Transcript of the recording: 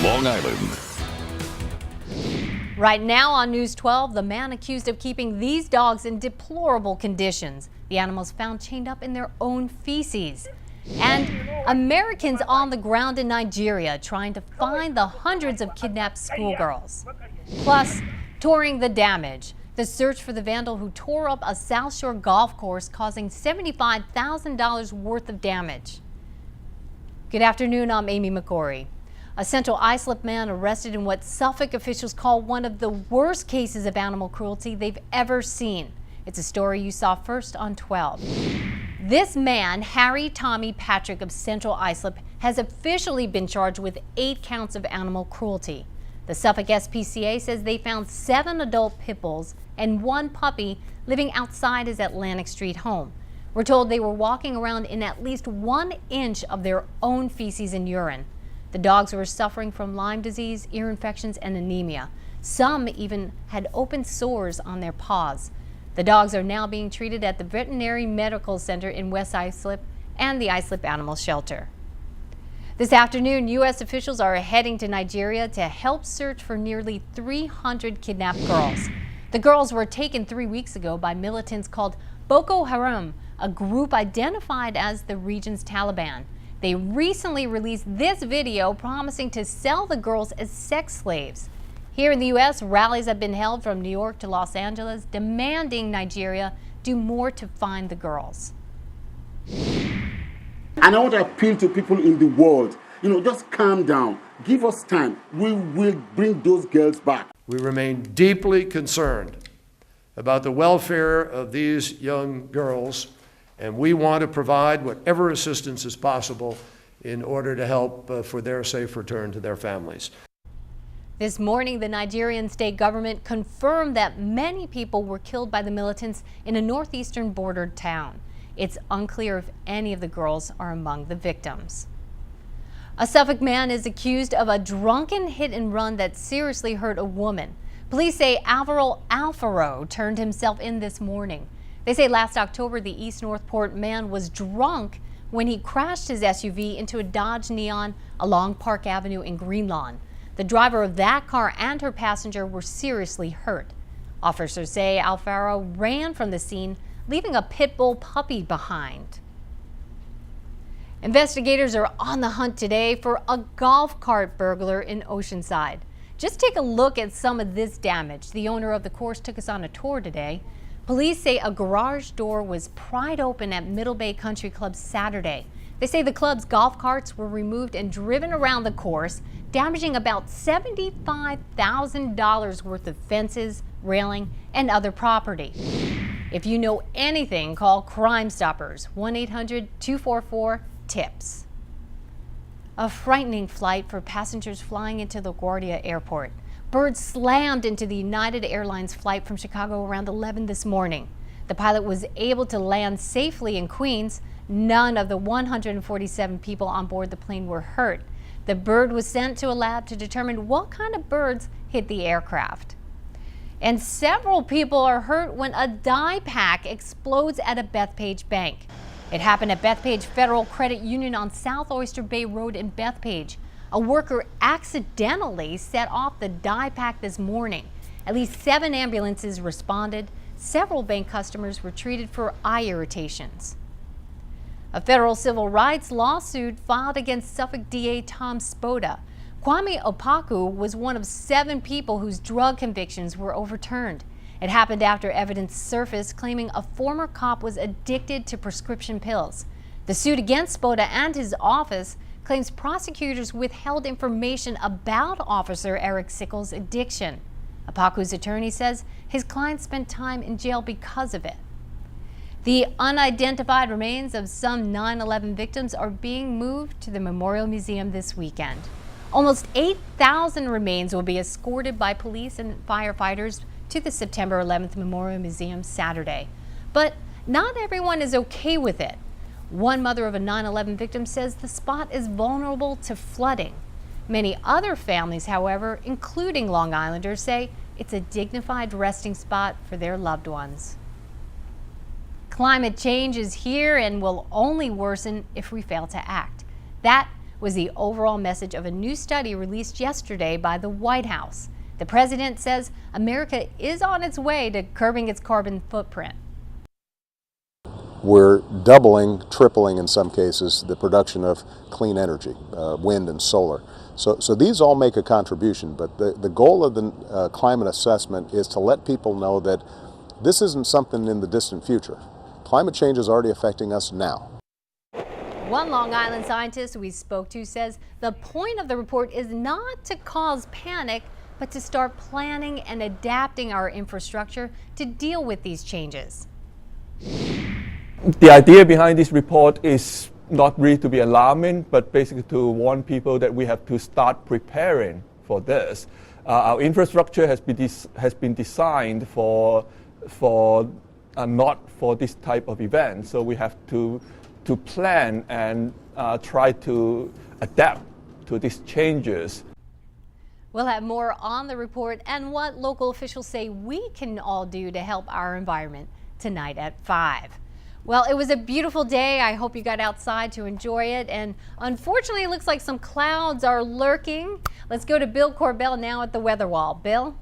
Long Island. Right now on News 12, the man accused of keeping these dogs in deplorable conditions. The animals found chained up in their own feces. And Americans on the ground in Nigeria trying to find the hundreds of kidnapped schoolgirls. Plus, touring the damage. The search for the vandal who tore up a South Shore golf course, causing $75,000 worth of damage. Good afternoon, I'm Amy McGorry. A Central Islip man arrested in what Suffolk officials call one of the worst cases of animal cruelty they've ever seen. It's a story you saw first on 12. This man, Harry Tommy Patrick of Central Islip, has officially been charged with 8 counts of animal cruelty. The Suffolk SPCA says they found 7 adult pit bulls and 1 puppy living outside his Atlantic Street home. We're told they were walking around in at least 1 inch of their own feces and urine. The dogs were suffering from Lyme disease, ear infections, and anemia. Some even had open sores on their paws. The dogs are now being treated at the Veterinary Medical Center in West Islip and the Islip Animal Shelter. This afternoon, U.S. officials are heading to Nigeria to help search for nearly 300 kidnapped girls. The girls were taken 3 weeks ago by militants called Boko Haram, a group identified as the region's Taliban. They recently released this video promising to sell the girls as sex slaves. Here in the U.S., rallies have been held from New York to Los Angeles, demanding Nigeria do more to find the girls. And I want to appeal to people in the world, just calm down. Give us time. We will bring those girls back. We remain deeply concerned about the welfare of these young girls, and we want to provide whatever assistance is possible in order to help for their safe return to their families. This morning, the Nigerian state government confirmed that many people were killed by the militants in a northeastern bordered town. It's unclear if any of the girls are among the victims. A Suffolk man is accused of a drunken hit and run that seriously hurt a woman. Police say Alvaro Alfaro turned himself in this morning. They say last October, the East Northport man was drunk when he crashed his SUV into a Dodge Neon along Park Avenue in Greenlawn. The driver of that car and her passenger were seriously hurt. Officers say Alfaro ran from the scene, leaving a pit bull puppy behind. Investigators are on the hunt today for a golf cart burglar in Oceanside. Just take a look at some of this damage. The owner of the course took us on a tour today. Police say a garage door was pried open at Middle Bay Country Club Saturday. They say the club's golf carts were removed and driven around the course, damaging about $75,000 worth of fences, railing, and other property. If you know anything, call Crime Stoppers, 1-800-244-TIPS. A frightening flight for passengers flying into LaGuardia Airport. Birds slammed into the United Airlines flight from Chicago around 11 this morning. The pilot was able to land safely in Queens. None of the 147 people on board the plane were hurt. The bird was sent to a lab to determine what kind of birds hit the aircraft. And several people are hurt when a dye pack explodes at a Bethpage bank. It happened at Bethpage Federal Credit Union on South Oyster Bay Road in Bethpage. A worker accidentally set off the dye pack this morning. At least 7 ambulances responded. Several bank customers were treated for eye irritations. A federal civil rights lawsuit filed against Suffolk DA Tom Spoda. Kwame Opoku was one of 7 people whose drug convictions were overturned. It happened after evidence surfaced claiming a former cop was addicted to prescription pills. The suit against Spoda and his office claims prosecutors withheld information about Officer Eric Sickles' addiction. Apaku's attorney says his client spent time in jail because of it. The unidentified remains of some 9/11 victims are being moved to the Memorial Museum this weekend. Almost 8,000 remains will be escorted by police and firefighters to the September 11th Memorial Museum Saturday. But not everyone is okay with it. One mother of a 9/11 victim says the spot is vulnerable to flooding. Many other families, however, including Long Islanders, say it's a dignified resting spot for their loved ones. Climate change is here and will only worsen if we fail to act. That was the overall message of a new study released yesterday by the White House. The president says America is on its way to curbing its carbon footprint. We're doubling, tripling in some cases, the production of clean energy, wind and solar. So these all make a contribution, but the goal of the climate assessment is to let people know that this isn't something in the distant future. Climate change is already affecting us now. One Long Island scientist we spoke to says the point of the report is not to cause panic, but to start planning and adapting our infrastructure to deal with these changes. The idea behind this report is not really to be alarming, but basically to warn people that we have to start preparing for this. Our infrastructure has been designed for not for this type of event, so we have to plan and try to adapt to these changes. We'll have more on the report and what local officials say we can all do to help our environment tonight at 5. Well, it was a beautiful day. I hope you got outside to enjoy it. And unfortunately, it looks like some clouds are lurking. Let's go to Bill Corbell now at the weather wall. Bill?